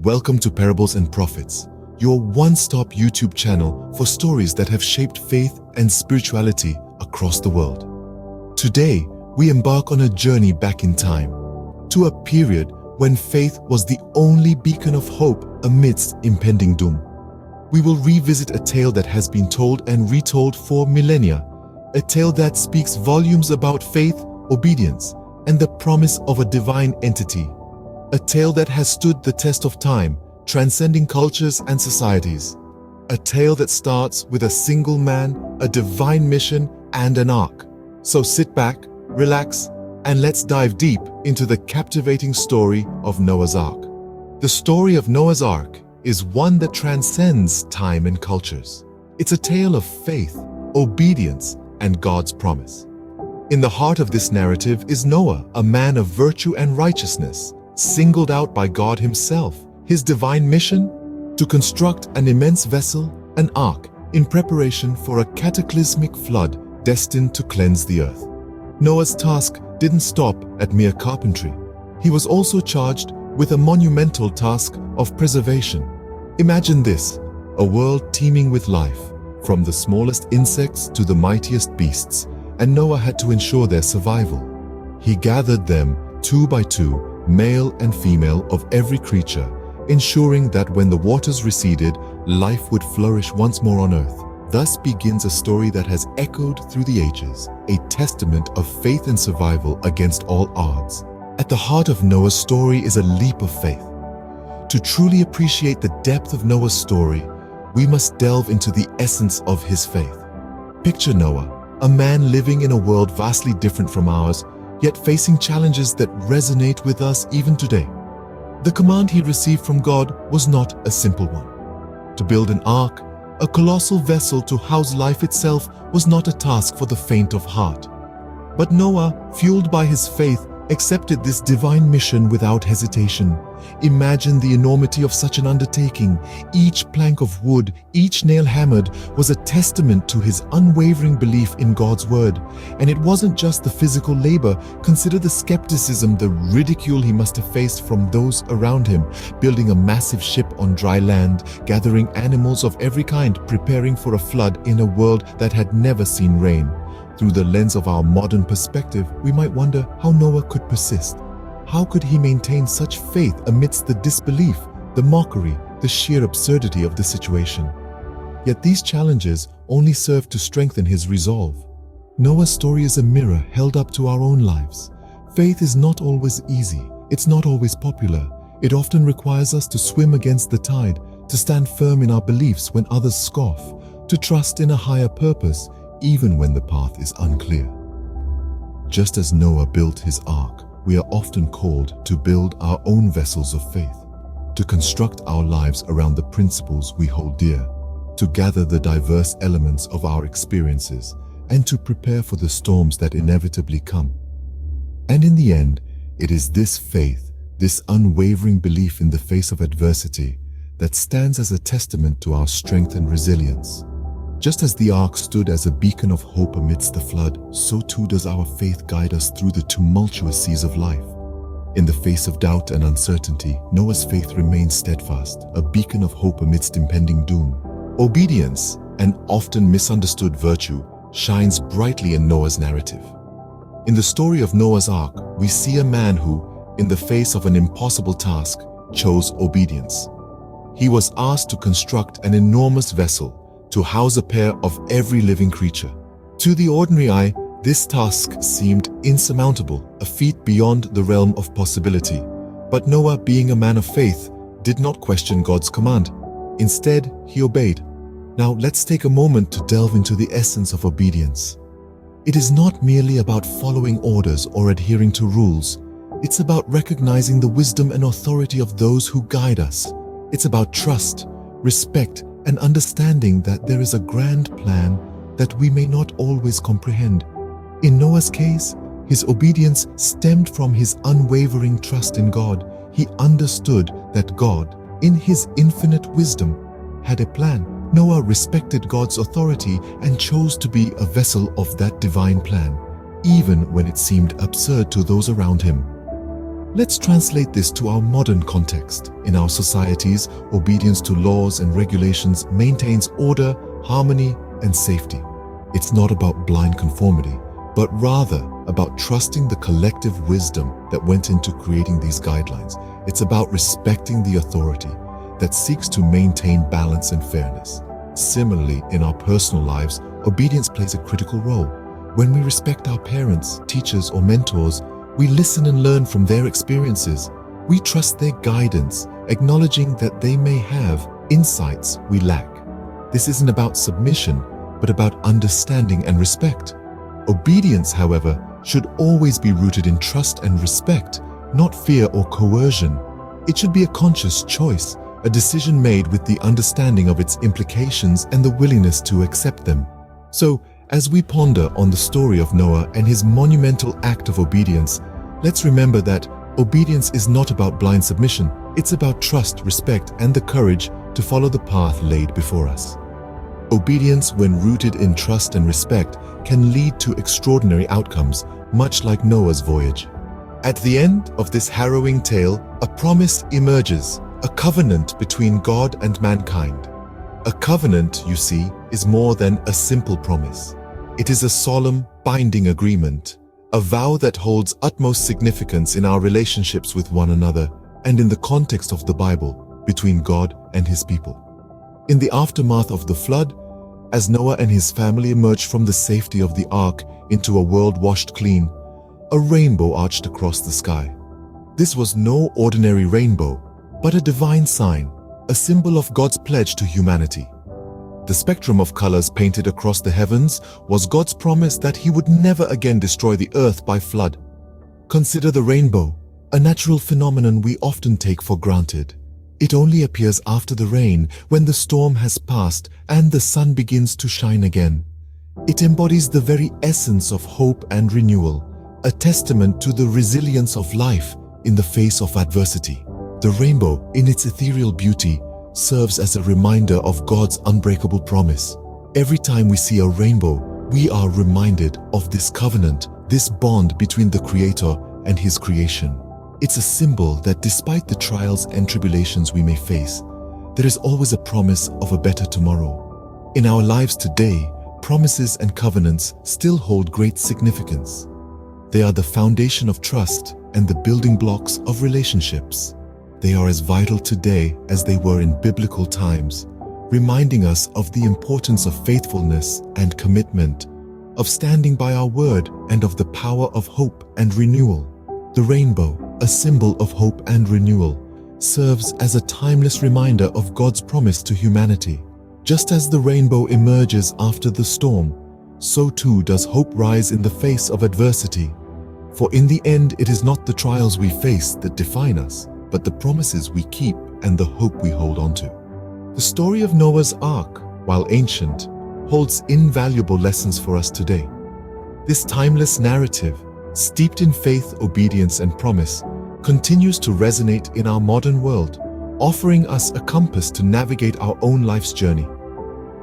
Welcome to Parables and Prophets, your one-stop YouTube channel for stories that have shaped faith and spirituality across the world. Today, we embark on a journey back in time, to a period when faith was the only beacon of hope amidst impending doom. We will revisit a tale that has been told and retold for millennia, a tale that speaks volumes about faith, obedience, and the promise of a divine entity. A tale that has stood the test of time, transcending cultures and societies. A tale that starts with a single man, a divine mission, and an ark. So sit back, relax, and let's dive deep into the captivating story of Noah's Ark. The story of Noah's Ark is one that transcends time and cultures. It's a tale of faith, obedience, and God's promise. In the heart of this narrative is Noah, a man of virtue and righteousness, singled out by God himself. His divine mission? To construct an immense vessel, an ark, in preparation for a cataclysmic flood destined to cleanse the earth. Noah's task didn't stop at mere carpentry. He was also charged with a monumental task of preservation. Imagine this, a world teeming with life, from the smallest insects to the mightiest beasts, and Noah had to ensure their survival. He gathered them two by two, male and female of every creature, ensuring that when the waters receded, life would flourish once more on earth. Thus begins a story that has echoed through the ages, a testament of faith and survival against all odds. At the heart of Noah's story is a leap of faith. To truly appreciate the depth of Noah's story, we must delve into the essence of his faith. Picture Noah, a man living in a world vastly different from ours, yet facing challenges that resonate with us even today. The command he received from God was not a simple one. To build an ark, a colossal vessel to house life itself, was not a task for the faint of heart. But Noah, fueled by his faith, accepted this divine mission without hesitation. Imagine the enormity of such an undertaking. Each plank of wood, each nail hammered, was a testament to his unwavering belief in God's word. And it wasn't just the physical labor. Consider the skepticism, the ridicule he must have faced from those around him. Building a massive ship on dry land, gathering animals of every kind, preparing for a flood in a world that had never seen rain. Through the lens of our modern perspective, we might wonder how Noah could persist. How could he maintain such faith amidst the disbelief, the mockery, the sheer absurdity of the situation? Yet these challenges only serve to strengthen his resolve. Noah's story is a mirror held up to our own lives. Faith is not always easy. It's not always popular. It often requires us to swim against the tide, to stand firm in our beliefs when others scoff, to trust in a higher purpose, even when the path is unclear. Just as Noah built his ark, we are often called to build our own vessels of faith, to construct our lives around the principles we hold dear, to gather the diverse elements of our experiences, and to prepare for the storms that inevitably come. And in the end, it is this faith, this unwavering belief in the face of adversity, that stands as a testament to our strength and resilience. Just as the ark stood as a beacon of hope amidst the flood, so too does our faith guide us through the tumultuous seas of life. In the face of doubt and uncertainty, Noah's faith remains steadfast, a beacon of hope amidst impending doom. Obedience, an often misunderstood virtue, shines brightly in Noah's narrative. In the story of Noah's Ark, we see a man who, in the face of an impossible task, chose obedience. He was asked to construct an enormous vessel to house a pair of every living creature. To the ordinary eye, this task seemed insurmountable, a feat beyond the realm of possibility. But Noah, being a man of faith, did not question God's command. Instead, he obeyed. Now, let's take a moment to delve into the essence of obedience. It is not merely about following orders or adhering to rules. It's about recognizing the wisdom and authority of those who guide us. It's about trust, respect, and understanding that there is a grand plan that we may not always comprehend. In Noah's case, his obedience stemmed from his unwavering trust in God. He understood that God, in his infinite wisdom, had a plan. Noah respected God's authority and chose to be a vessel of that divine plan, even when it seemed absurd to those around him. Let's translate this to our modern context. In our societies, obedience to laws and regulations maintains order, harmony, and safety. It's not about blind conformity, but rather about trusting the collective wisdom that went into creating these guidelines. It's about respecting the authority that seeks to maintain balance and fairness. Similarly, in our personal lives, obedience plays a critical role. When we respect our parents, teachers, or mentors, we listen and learn from their experiences. We trust their guidance, acknowledging that they may have insights we lack. This isn't about submission, but about understanding and respect. Obedience, however, should always be rooted in trust and respect, not fear or coercion. It should be a conscious choice, a decision made with the understanding of its implications and the willingness to accept them. So, as we ponder on the story of Noah and his monumental act of obedience, let's remember that obedience is not about blind submission. It's about trust, respect, and the courage to follow the path laid before us. Obedience, when rooted in trust and respect, can lead to extraordinary outcomes, much like Noah's voyage. At the end of this harrowing tale, a promise emerges, a covenant between God and mankind. A covenant, you see, is more than a simple promise. It is a solemn, binding agreement, a vow that holds utmost significance in our relationships with one another and in the context of the Bible, between God and His people. In the aftermath of the flood, as Noah and his family emerged from the safety of the ark into a world washed clean, a rainbow arched across the sky. This was no ordinary rainbow, but a divine sign, a symbol of God's pledge to humanity. The spectrum of colors painted across the heavens was God's promise that He would never again destroy the earth by flood. Consider the rainbow, a natural phenomenon we often take for granted. It only appears after the rain, when the storm has passed and the sun begins to shine again. It embodies the very essence of hope and renewal, a testament to the resilience of life in the face of adversity. The rainbow, in its ethereal beauty, serves as a reminder of God's unbreakable promise. Every time we see a rainbow, we are reminded of this covenant, this bond between the Creator and His creation. It's a symbol that despite the trials and tribulations we may face, there is always a promise of a better tomorrow. In our lives today, promises and covenants still hold great significance. They are the foundation of trust and the building blocks of relationships. They are as vital today as they were in biblical times, reminding us of the importance of faithfulness and commitment, of standing by our word, and of the power of hope and renewal. The rainbow, a symbol of hope and renewal, serves as a timeless reminder of God's promise to humanity. Just as the rainbow emerges after the storm, so too does hope rise in the face of adversity. For in the end, it is not the trials we face that define us, but the promises we keep and the hope we hold on to. The story of Noah's Ark, while ancient, holds invaluable lessons for us today. This timeless narrative, steeped in faith, obedience, and promise, continues to resonate in our modern world, offering us a compass to navigate our own life's journey.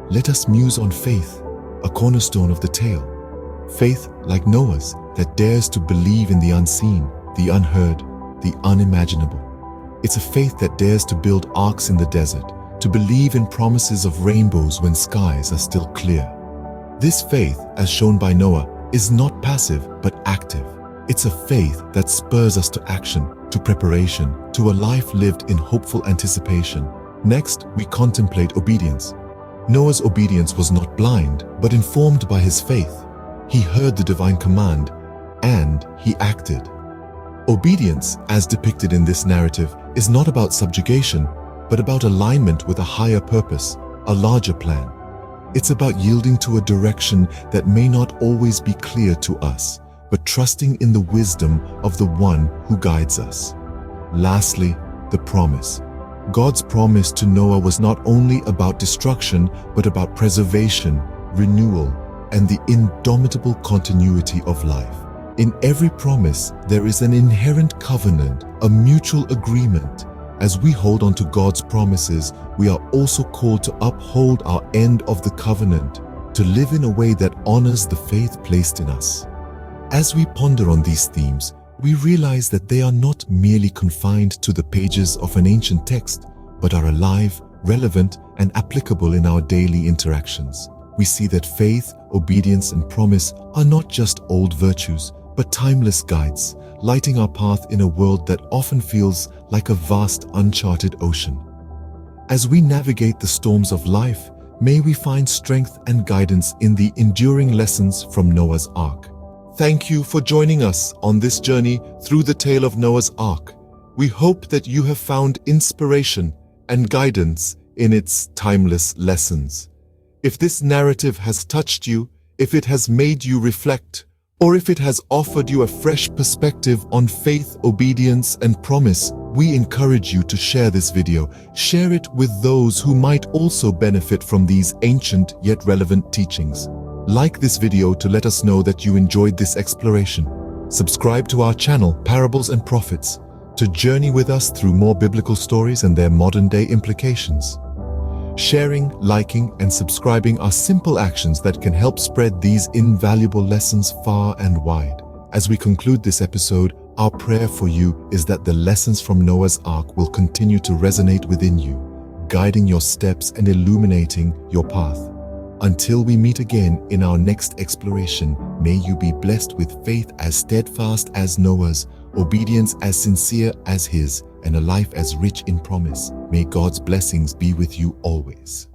Let us muse on faith, a cornerstone of the tale. Faith like Noah's, that dares to believe in the unseen, the unheard, the unimaginable. It's a faith that dares to build arks in the desert, to believe in promises of rainbows when skies are still clear. This faith, as shown by Noah, is not passive but active. It's a faith that spurs us to action, to preparation, to a life lived in hopeful anticipation. Next, we contemplate obedience. Noah's obedience was not blind, but informed by his faith. He heard the divine command, and he acted. Obedience, as depicted in this narrative, is not about subjugation, but about alignment with a higher purpose, a larger plan. It's about yielding to a direction that may not always be clear to us, but trusting in the wisdom of the one who guides us. Lastly, the promise. God's promise to Noah was not only about destruction, but about preservation, renewal, and the indomitable continuity of life. In every promise, there is an inherent covenant, a mutual agreement. As we hold on to God's promises, we are also called to uphold our end of the covenant, to live in a way that honors the faith placed in us. As we ponder on these themes, we realize that they are not merely confined to the pages of an ancient text, but are alive, relevant, and applicable in our daily interactions. We see that faith, obedience, and promise are not just old virtues, but timeless guides, lighting our path in a world that often feels like a vast, uncharted ocean. As we navigate the storms of life, may we find strength and guidance in the enduring lessons from Noah's Ark. Thank you for joining us on this journey through the tale of Noah's Ark. We hope that you have found inspiration and guidance in its timeless lessons. If this narrative has touched you, if it has made you reflect, or if it has offered you a fresh perspective on faith, obedience, and promise, we encourage you to share this video. Share it with those who might also benefit from these ancient yet relevant teachings. Like this video to let us know that you enjoyed this exploration. Subscribe to our channel, Parables and Prophets, to journey with us through more biblical stories and their modern-day implications. Sharing, liking, and subscribing are simple actions that can help spread these invaluable lessons far and wide. As we conclude this episode, our prayer for you is that the lessons from Noah's Ark will continue to resonate within you, guiding your steps and illuminating your path. Until we meet again in our next exploration, may you be blessed with faith as steadfast as Noah's, obedience as sincere as his, and a life as rich in promise. May God's blessings be with you always.